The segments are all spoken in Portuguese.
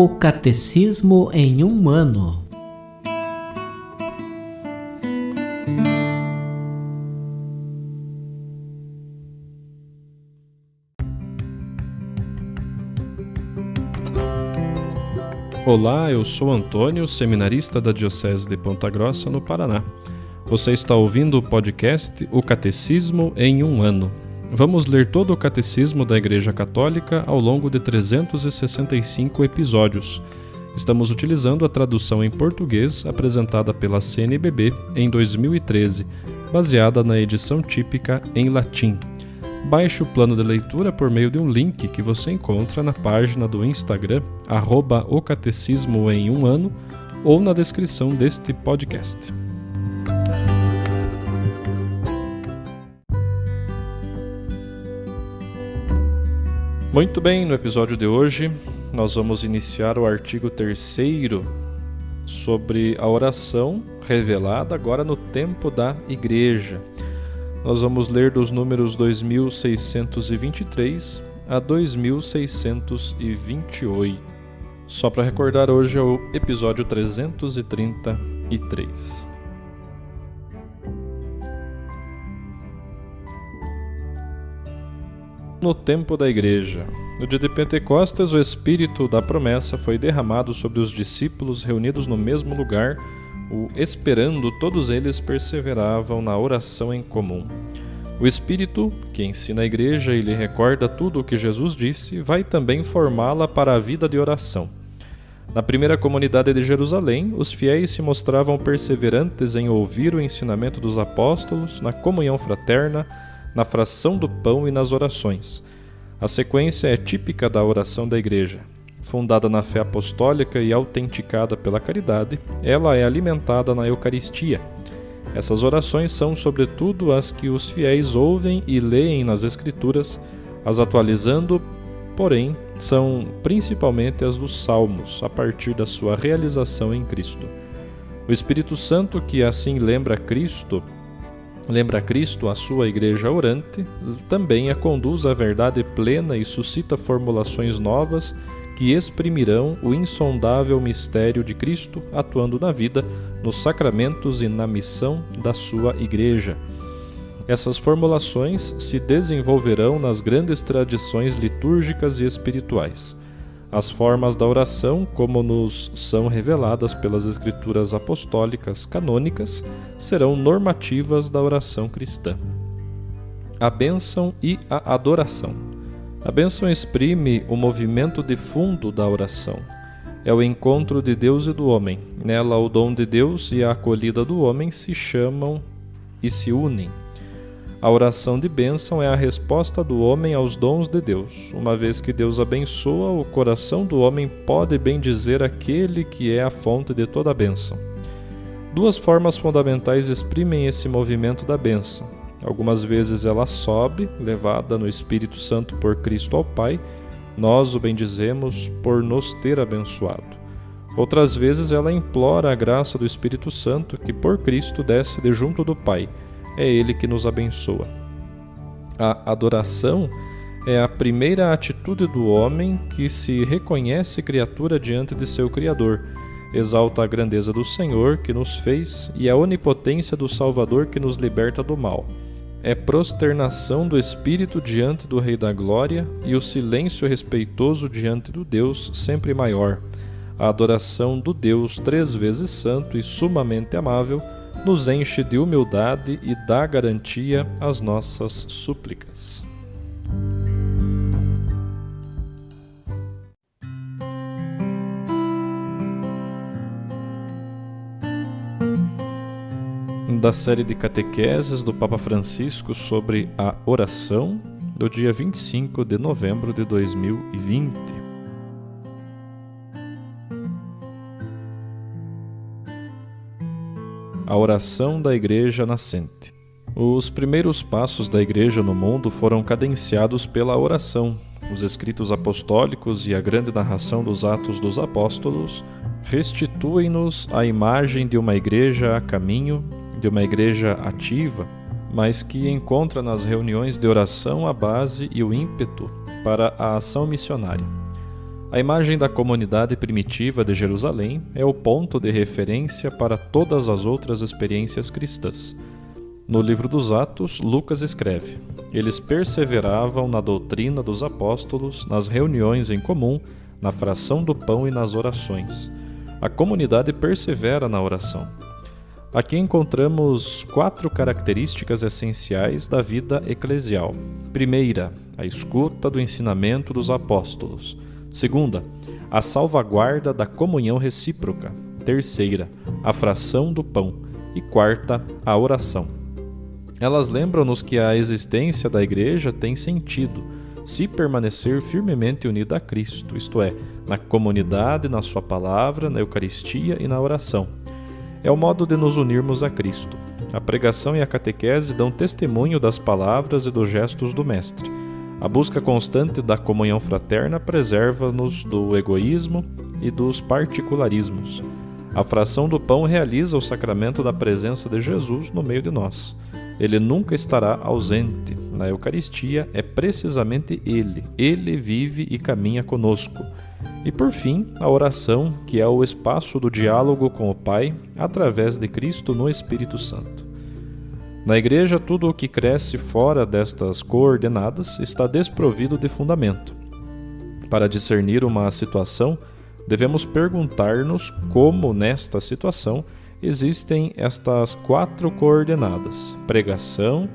O Catecismo em um ano. Olá, eu sou Antônio, seminarista da Diocese de Ponta Grossa, no Paraná. Você está ouvindo o podcast O Catecismo em um ano. Vamos ler todo o Catecismo da Igreja Católica ao longo de 365 episódios. Estamos utilizando a tradução em português apresentada pela CNBB em 2013, baseada na edição típica em latim. Baixe o plano de leitura por meio de um link que você encontra na página do Instagram, @ocatecismoemumano, ou na descrição deste podcast. Muito bem, no episódio de hoje nós vamos iniciar o artigo 3º sobre a oração revelada agora no tempo da Igreja. Nós vamos ler dos números 2623 a 2628. Só para recordar, hoje é o episódio 333. No tempo da Igreja. No dia de Pentecostes, o Espírito da promessa foi derramado sobre os discípulos reunidos no mesmo lugar. Esperando, todos eles perseveravam na oração em comum. O Espírito, que ensina a Igreja e lhe recorda tudo o que Jesus disse, vai também formá-la para a vida de oração. Na primeira comunidade de Jerusalém, os fiéis se mostravam perseverantes em ouvir o ensinamento dos apóstolos, na comunhão fraterna, na fração do pão e nas orações. A sequência é típica da oração da Igreja. Fundada na fé apostólica e autenticada pela caridade, ela é alimentada na Eucaristia. Essas orações são, sobretudo, as que os fiéis ouvem e leem nas Escrituras, as atualizando, porém, são principalmente as dos Salmos, a partir da sua realização em Cristo. O Espírito Santo, que assim lembra Cristo a sua Igreja orante, também a conduz à verdade plena e suscita formulações novas que exprimirão o insondável mistério de Cristo atuando na vida, nos sacramentos e na missão da sua Igreja. Essas formulações se desenvolverão nas grandes tradições litúrgicas e espirituais. As formas da oração, como nos são reveladas pelas Escrituras apostólicas canônicas, serão normativas da oração cristã. A bênção e a adoração. A bênção exprime o movimento de fundo da oração. É o encontro de Deus e do homem. Nela, o dom de Deus e a acolhida do homem se chamam e se unem. A oração de bênção é a resposta do homem aos dons de Deus. Uma vez que Deus abençoa, o coração do homem pode bendizer aquele que é a fonte de toda a bênção. Duas formas fundamentais exprimem esse movimento da bênção. Algumas vezes ela sobe, levada no Espírito Santo por Cristo ao Pai. Nós o bendizemos por nos ter abençoado. Outras vezes ela implora a graça do Espírito Santo, que por Cristo desce de junto do Pai. É Ele que nos abençoa. A adoração é a primeira atitude do homem que se reconhece criatura diante de seu Criador. Exalta a grandeza do Senhor que nos fez e a onipotência do Salvador que nos liberta do mal. É prosternação do espírito diante do Rei da Glória e o silêncio respeitoso diante do Deus sempre maior. A adoração do Deus 3 vezes santo e sumamente amável nos enche de humildade e dá garantia às nossas súplicas. Da série de catequeses do Papa Francisco sobre a oração, do dia 25 de novembro de 2020. A oração da Igreja nascente. Os primeiros passos da Igreja no mundo foram cadenciados pela oração. Os escritos apostólicos e a grande narração dos Atos dos Apóstolos restituem-nos a imagem de uma Igreja a caminho, de uma Igreja ativa, mas que encontra nas reuniões de oração a base e o ímpeto para a ação missionária. A imagem da comunidade primitiva de Jerusalém é o ponto de referência para todas as outras experiências cristãs. No livro dos Atos, Lucas escreve: eles perseveravam na doutrina dos apóstolos, nas reuniões em comum, na fração do pão e nas orações. A comunidade persevera na oração. Aqui encontramos 4 características essenciais da vida eclesial. Primeira, a escuta do ensinamento dos apóstolos. Segunda, a salvaguarda da comunhão recíproca. Terceira, a fração do pão. E quarta, a oração. Elas lembram-nos que a existência da igreja tem sentido se permanecer firmemente unida a Cristo, isto é, na comunidade, na sua palavra, na Eucaristia e na oração. É o modo de nos unirmos a Cristo. A pregação e a catequese dão testemunho das palavras e dos gestos do Mestre. A busca constante da comunhão fraterna preserva-nos do egoísmo e dos particularismos. A fração do pão realiza o sacramento da presença de Jesus no meio de nós. Ele nunca estará ausente. Na Eucaristia é precisamente Ele. Ele vive e caminha conosco. E por fim, a oração, que é o espaço do diálogo com o Pai, através de Cristo no Espírito Santo. Na Igreja, tudo o que cresce fora destas coordenadas está desprovido de fundamento. Para discernir uma situação, devemos perguntar-nos como, nesta situação, existem estas 4 coordenadas: pregação,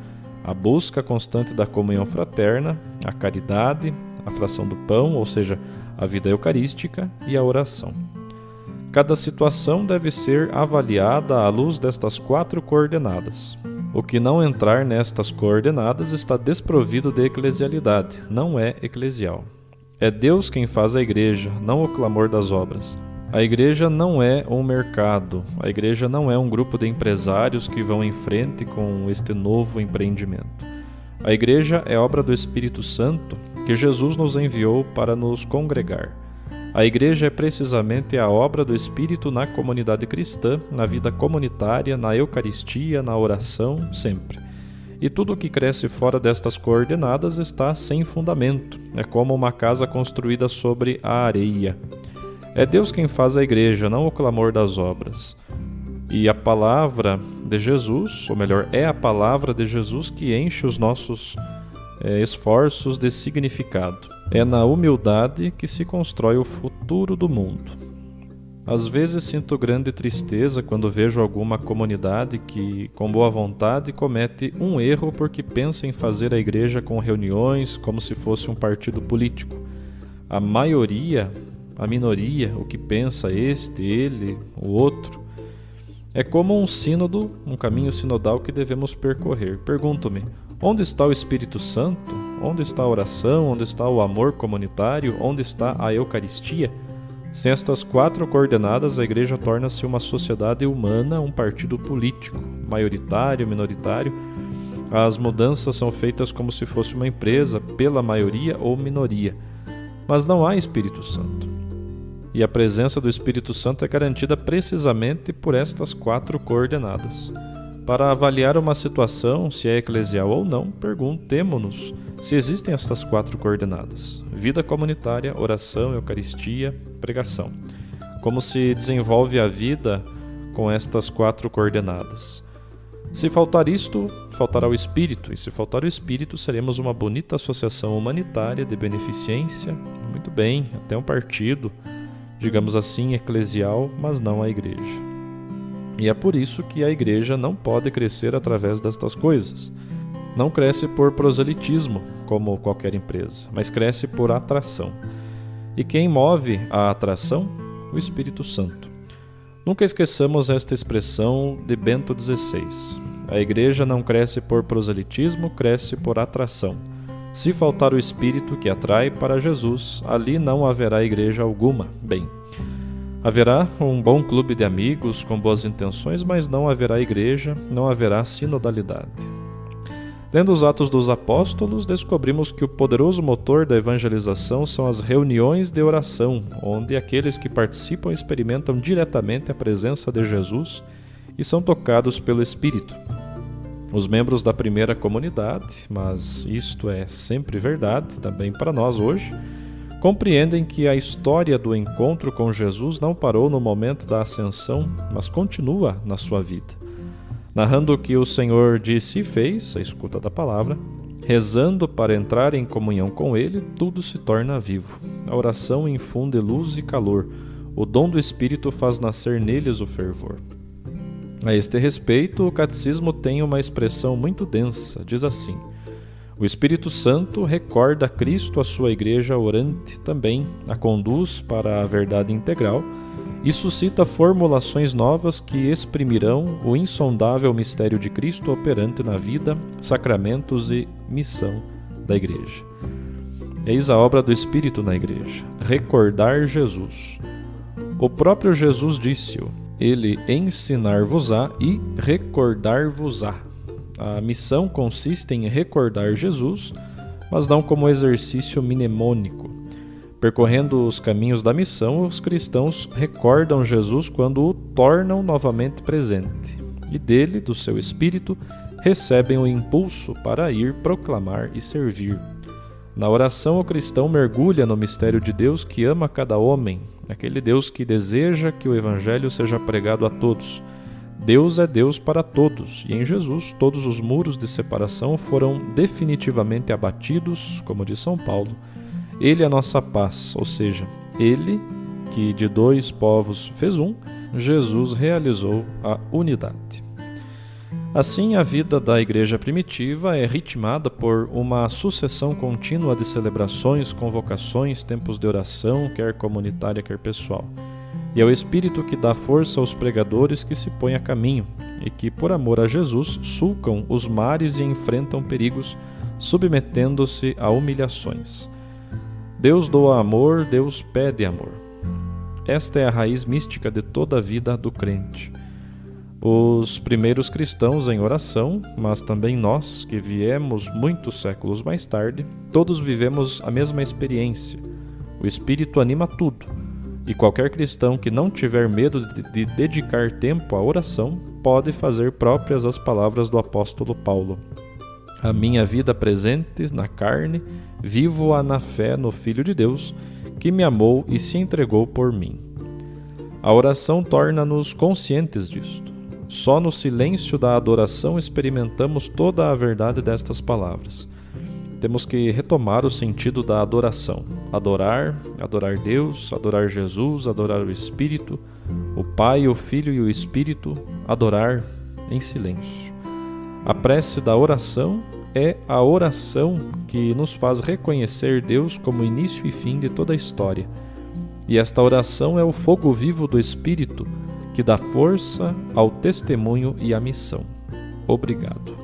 a busca constante da comunhão fraterna, a caridade, a fração do pão, ou seja, a vida eucarística, e a oração. Cada situação deve ser avaliada à luz destas 4 coordenadas. O que não entrar nestas coordenadas está desprovido de eclesialidade, não é eclesial. É Deus quem faz a igreja, não o clamor das obras. A igreja não é um mercado, a igreja não é um grupo de empresários que vão em frente com este novo empreendimento. A igreja é obra do Espírito Santo que Jesus nos enviou para nos congregar. A igreja é precisamente a obra do Espírito na comunidade cristã, na vida comunitária, na Eucaristia, na oração, sempre. E tudo o que cresce fora destas coordenadas está sem fundamento, é como uma casa construída sobre a areia. É Deus quem faz a igreja, não o clamor das obras. E a palavra de Jesus, ou melhor, é a palavra de Jesus que enche os nossos esforços de significado. É na humildade que se constrói o futuro do mundo. Às vezes sinto grande tristeza quando vejo alguma comunidade que, com boa vontade, comete um erro porque pensa em fazer a igreja com reuniões como se fosse um partido político. A maioria, a minoria, o que pensa este, ele, o outro, é como um sínodo, um caminho sinodal que devemos percorrer. Pergunto-me, onde está o Espírito Santo? Onde está a oração? Onde está o amor comunitário? Onde está a Eucaristia? Sem estas 4 coordenadas, a igreja torna-se uma sociedade humana, um partido político, maioritário, minoritário. As mudanças são feitas como se fosse uma empresa, pela maioria ou minoria. Mas não há Espírito Santo. E a presença do Espírito Santo é garantida precisamente por estas 4 coordenadas. Para avaliar uma situação, se é eclesial ou não, perguntemo-nos se existem estas 4 coordenadas: vida comunitária, oração, Eucaristia, pregação. Como se desenvolve a vida com estas 4 coordenadas? Se faltar isto, faltará o Espírito, e se faltar o Espírito, seremos uma bonita associação humanitária de beneficência, muito bem, até um partido, digamos assim, eclesial, mas não a igreja. E é por isso que a igreja não pode crescer através destas coisas. Não cresce por proselitismo, como qualquer empresa, mas cresce por atração. E quem move a atração? O Espírito Santo. Nunca esqueçamos esta expressão de Bento XVI. A igreja não cresce por proselitismo, cresce por atração. Se faltar o Espírito que atrai para Jesus, ali não haverá igreja alguma. Bem, haverá um bom clube de amigos com boas intenções, mas não haverá igreja, não haverá sinodalidade. Lendo os Atos dos Apóstolos, descobrimos que o poderoso motor da evangelização são as reuniões de oração, onde aqueles que participam experimentam diretamente a presença de Jesus e são tocados pelo Espírito. Os membros da primeira comunidade, mas isto é sempre verdade também para nós hoje, compreendem que a história do encontro com Jesus não parou no momento da ascensão, mas continua na sua vida. Narrando o que o Senhor disse e fez, a escuta da palavra, rezando para entrar em comunhão com Ele, tudo se torna vivo. A oração infunde luz e calor. O dom do Espírito faz nascer neles o fervor. A este respeito, o Catecismo tem uma expressão muito densa. Diz assim: o Espírito Santo recorda a Cristo a sua igreja orante, também a conduz para a verdade integral e suscita formulações novas que exprimirão o insondável mistério de Cristo operante na vida, sacramentos e missão da igreja. Eis a obra do Espírito na igreja: recordar Jesus. O próprio Jesus disse-o: ele ensinar-vos-á e recordar-vos-á. A missão consiste em recordar Jesus, mas não como exercício mnemônico. Percorrendo os caminhos da missão, os cristãos recordam Jesus quando o tornam novamente presente, e dele, do seu Espírito, recebem o impulso para ir proclamar e servir. Na oração, o cristão mergulha no mistério de Deus que ama cada homem, aquele Deus que deseja que o Evangelho seja pregado a todos. Deus é Deus para todos, e em Jesus todos os muros de separação foram definitivamente abatidos, como diz São Paulo. Ele é a nossa paz, ou seja, Ele, que de dois povos fez um, Jesus realizou a unidade. Assim, a vida da igreja primitiva é ritmada por uma sucessão contínua de celebrações, convocações, tempos de oração, quer comunitária, quer pessoal. E é o Espírito que dá força aos pregadores que se põem a caminho e que, por amor a Jesus, sulcam os mares e enfrentam perigos, submetendo-se a humilhações. Deus doa amor, Deus pede amor. Esta é a raiz mística de toda a vida do crente. Os primeiros cristãos em oração, mas também nós, que viemos muitos séculos mais tarde, todos vivemos a mesma experiência. O Espírito anima tudo. E qualquer cristão que não tiver medo de dedicar tempo à oração pode fazer próprias as palavras do apóstolo Paulo: a minha vida presente na carne, vivo-a na fé no Filho de Deus, que me amou e se entregou por mim. A oração torna-nos conscientes disto. Só no silêncio da adoração experimentamos toda a verdade destas palavras. Temos que retomar o sentido da adoração. Adorar Deus, adorar Jesus, adorar o Espírito, o Pai, o Filho e o Espírito, adorar em silêncio. A prece da oração é a oração que nos faz reconhecer Deus como início e fim de toda a história. E esta oração é o fogo vivo do Espírito que dá força ao testemunho e à missão. Obrigado.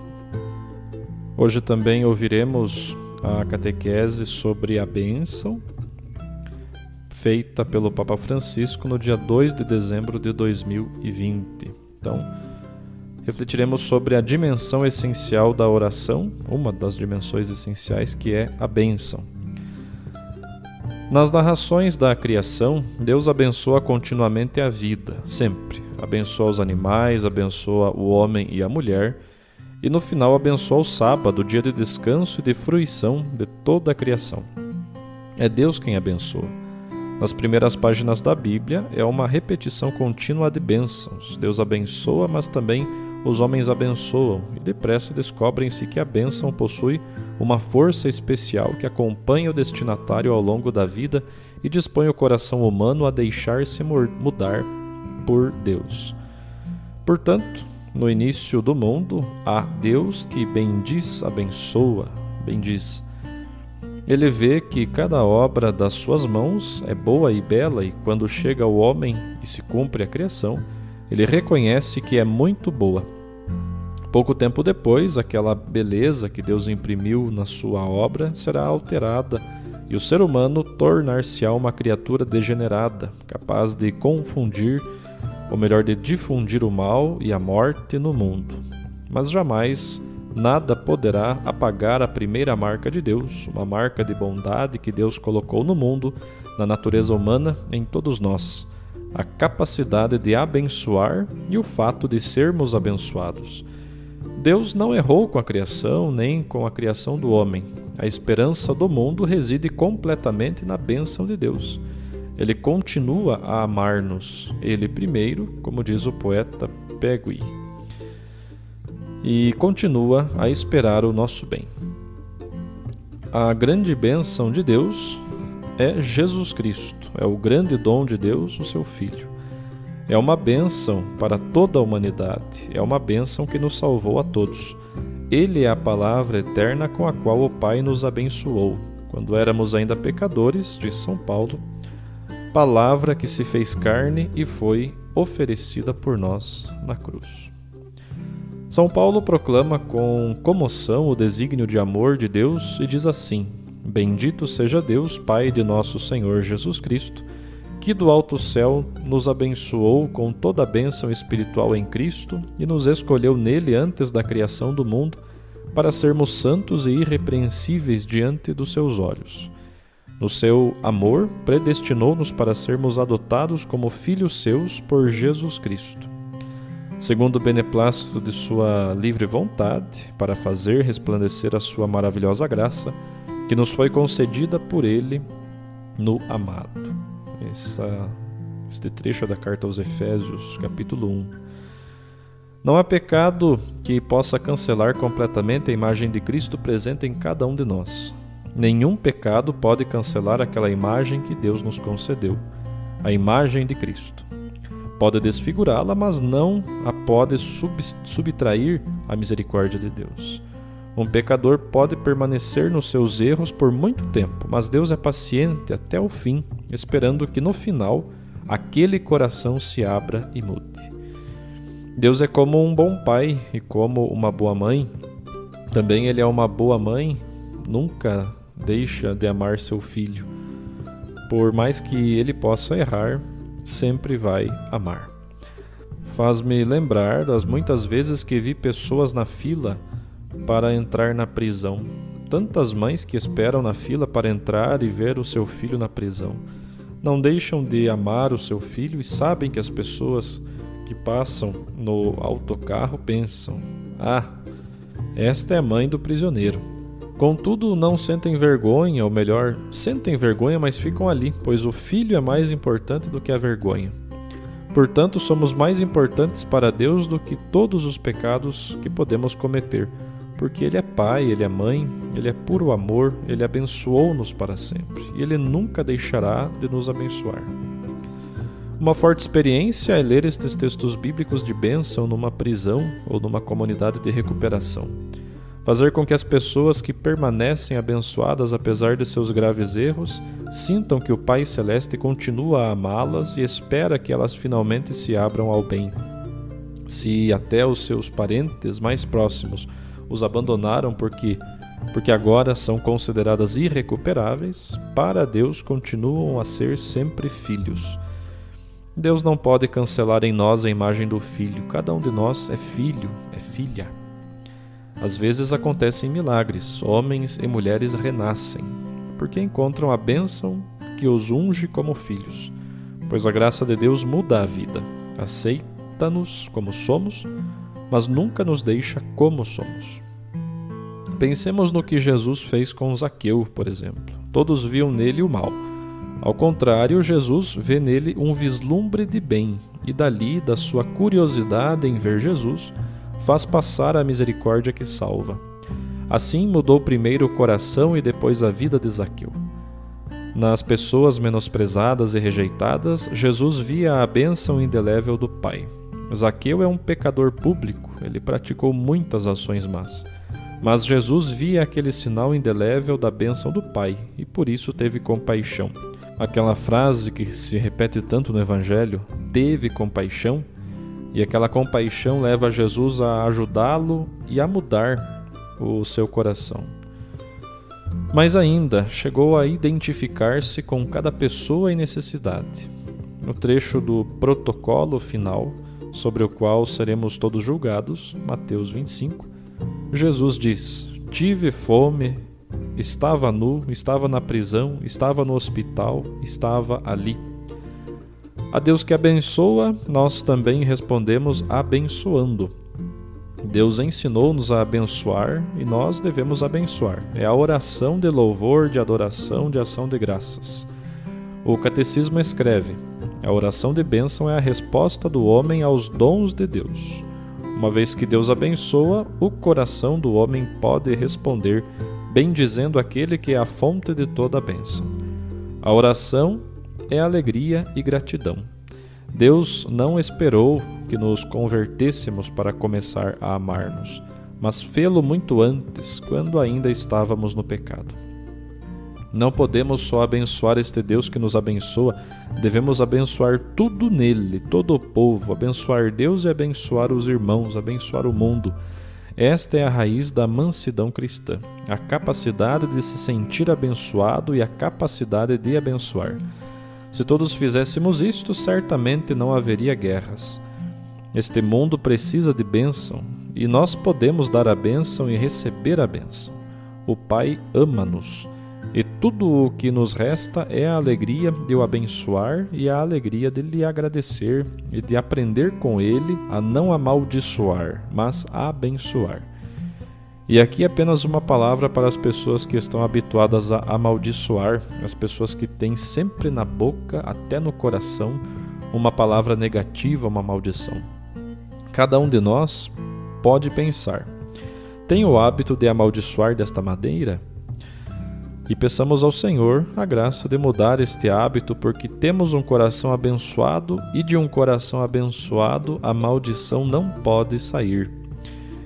Hoje também ouviremos a catequese sobre a bênção, feita pelo Papa Francisco no dia 2 de dezembro de 2020. Então, refletiremos sobre a dimensão essencial da oração, uma das dimensões essenciais, que é a bênção. Nas narrações da criação, Deus abençoa continuamente a vida, sempre. Abençoa os animais, abençoa o homem e a mulher, e no final abençoa o sábado, dia de descanso e de fruição de toda a criação. É Deus quem abençoa. Nas primeiras páginas da Bíblia é uma repetição contínua de bênçãos. Deus abençoa, mas também os homens abençoam, e depressa descobrem-se que a bênção possui uma força especial que acompanha o destinatário ao longo da vida e dispõe o coração humano a deixar-se mudar por Deus. Portanto, no início do mundo, há Deus que bendiz, abençoa, bendiz. Ele vê que cada obra das suas mãos é boa e bela, e quando chega o homem e se cumpre a criação, ele reconhece que é muito boa. Pouco tempo depois, aquela beleza que Deus imprimiu na sua obra será alterada, e o ser humano tornar-se-á uma criatura degenerada, capaz de confundir, ou melhor, de difundir o mal e a morte no mundo. Mas jamais nada poderá apagar a primeira marca de Deus, uma marca de bondade que Deus colocou no mundo, na natureza humana, em todos nós, a capacidade de abençoar e o fato de sermos abençoados. Deus não errou com a criação, nem com a criação do homem. A esperança do mundo reside completamente na bênção de Deus. Ele continua a amar-nos, ele primeiro, como diz o poeta Pegui, e continua a esperar o nosso bem. A grande bênção de Deus é Jesus Cristo, é o grande dom de Deus, o seu Filho. É uma bênção para toda a humanidade, é uma bênção que nos salvou a todos. Ele é a palavra eterna com a qual o Pai nos abençoou, quando éramos ainda pecadores, diz São Paulo, palavra que se fez carne e foi oferecida por nós na cruz. São Paulo proclama com comoção o desígnio de amor de Deus e diz assim: Bendito seja Deus, Pai de nosso Senhor Jesus Cristo, que do alto céu nos abençoou com toda a bênção espiritual em Cristo e nos escolheu nele antes da criação do mundo para sermos santos e irrepreensíveis diante dos seus olhos. No seu amor, predestinou-nos para sermos adotados como filhos seus por Jesus Cristo, segundo o beneplácito de sua livre vontade, para fazer resplandecer a sua maravilhosa graça, que nos foi concedida por ele no amado. Este trecho é da carta aos Efésios, capítulo 1. Não há pecado que possa cancelar completamente a imagem de Cristo presente em cada um de nós. Nenhum pecado pode cancelar aquela imagem que Deus nos concedeu, a imagem de Cristo. Pode desfigurá-la, mas não a pode subtrair a misericórdia de Deus. Um pecador pode permanecer nos seus erros por muito tempo, mas Deus é paciente até o fim, esperando que no final aquele coração se abra e mude. Deus é como um bom pai e como uma boa mãe. Também ele é uma boa mãe, nunca deixa de amar seu filho. Por mais que ele possa errar, sempre vai amar. Faz-me lembrar das muitas vezes que vi pessoas na fila para entrar na prisão. Tantas mães que esperam na fila para entrar e ver o seu filho na prisão. Não deixam de amar o seu filho e sabem que as pessoas que passam no autocarro pensam: ah, esta é a mãe do prisioneiro. Contudo, não sentem vergonha, ou melhor, sentem vergonha, mas ficam ali, pois o filho é mais importante do que a vergonha. Portanto, somos mais importantes para Deus do que todos os pecados que podemos cometer, porque Ele é Pai, Ele é Mãe, Ele é puro amor, Ele abençoou-nos para sempre, e Ele nunca deixará de nos abençoar. Uma forte experiência é ler estes textos bíblicos de bênção numa prisão ou numa comunidade de recuperação. Fazer com que as pessoas que permanecem abençoadas apesar de seus graves erros sintam que o Pai Celeste continua a amá-las e espera que elas finalmente se abram ao bem. Se até os seus parentes mais próximos os abandonaram porque agora são consideradas irrecuperáveis, para Deus continuam a ser sempre filhos. Deus não pode cancelar em nós a imagem do Filho. Cada um de nós é filho, é filha. Às vezes acontecem milagres, homens e mulheres renascem, porque encontram a bênção que os unge como filhos, pois a graça de Deus muda a vida, aceita-nos como somos, mas nunca nos deixa como somos. Pensemos no que Jesus fez com Zaqueu, por exemplo. Todos viam nele o mal. Ao contrário, Jesus vê nele um vislumbre de bem, e dali, da sua curiosidade em ver Jesus, faz passar a misericórdia que salva. Assim mudou primeiro o coração e depois a vida de Zaqueu. Nas pessoas menosprezadas e rejeitadas, Jesus via a bênção indelével do Pai. Zaqueu é um pecador público, ele praticou muitas ações más. Mas Jesus via aquele sinal indelével da bênção do Pai e por isso teve compaixão. Aquela frase que se repete tanto no Evangelho, teve compaixão, e aquela compaixão leva Jesus a ajudá-lo e a mudar o seu coração. Mas ainda chegou a identificar-se com cada pessoa em necessidade. No trecho do protocolo final, sobre o qual seremos todos julgados, Mateus 25, Jesus diz: tive fome, estava nu, estava na prisão, estava no hospital, estava ali. A Deus que abençoa, nós também respondemos abençoando. Deus ensinou-nos a abençoar e nós devemos abençoar. É a oração de louvor, de adoração, de ação de graças. O Catecismo escreve: a oração de bênção é a resposta do homem aos dons de Deus. Uma vez que Deus abençoa, o coração do homem pode responder, bendizendo aquele que é a fonte de toda a bênção. A oração é alegria e gratidão. Deus não esperou que nos convertêssemos para começar a amar-nos, mas fê-lo muito antes, quando ainda estávamos no pecado. Não podemos só abençoar este Deus que nos abençoa, devemos abençoar tudo nele, todo o povo, abençoar Deus e abençoar os irmãos, abençoar o mundo. Esta é a raiz da mansidão cristã, a capacidade de se sentir abençoado e a capacidade de abençoar. Se todos fizéssemos isto, certamente não haveria guerras. Este mundo precisa de bênção, e nós podemos dar a bênção e receber a bênção. O Pai ama-nos, e tudo o que nos resta é a alegria de o abençoar e a alegria de lhe agradecer e de aprender com ele a não amaldiçoar, mas a abençoar. E aqui apenas uma palavra para as pessoas que estão habituadas a amaldiçoar, as pessoas que têm sempre na boca, até no coração, uma palavra negativa, uma maldição. Cada um de nós pode pensar: tem o hábito de amaldiçoar desta maneira? E peçamos ao Senhor a graça de mudar este hábito, porque temos um coração abençoado e de um coração abençoado a maldição não pode sair.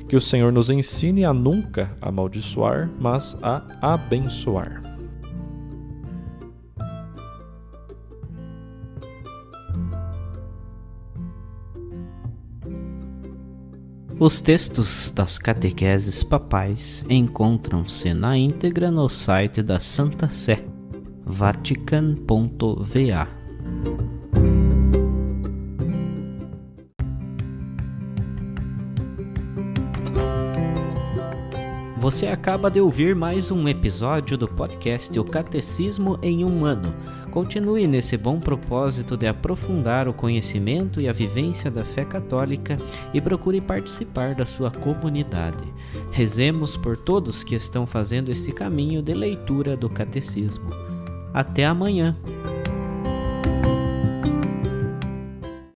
Que o Senhor nos ensine a nunca amaldiçoar, mas a abençoar. Os textos das catequeses papais encontram-se na íntegra no site da Santa Sé, vatican.va. Você acaba de ouvir mais um episódio do podcast O Catecismo em um Ano. Continue nesse bom propósito de aprofundar o conhecimento e a vivência da fé católica e procure participar da sua comunidade. Rezemos por todos que estão fazendo esse caminho de leitura do Catecismo. Até amanhã!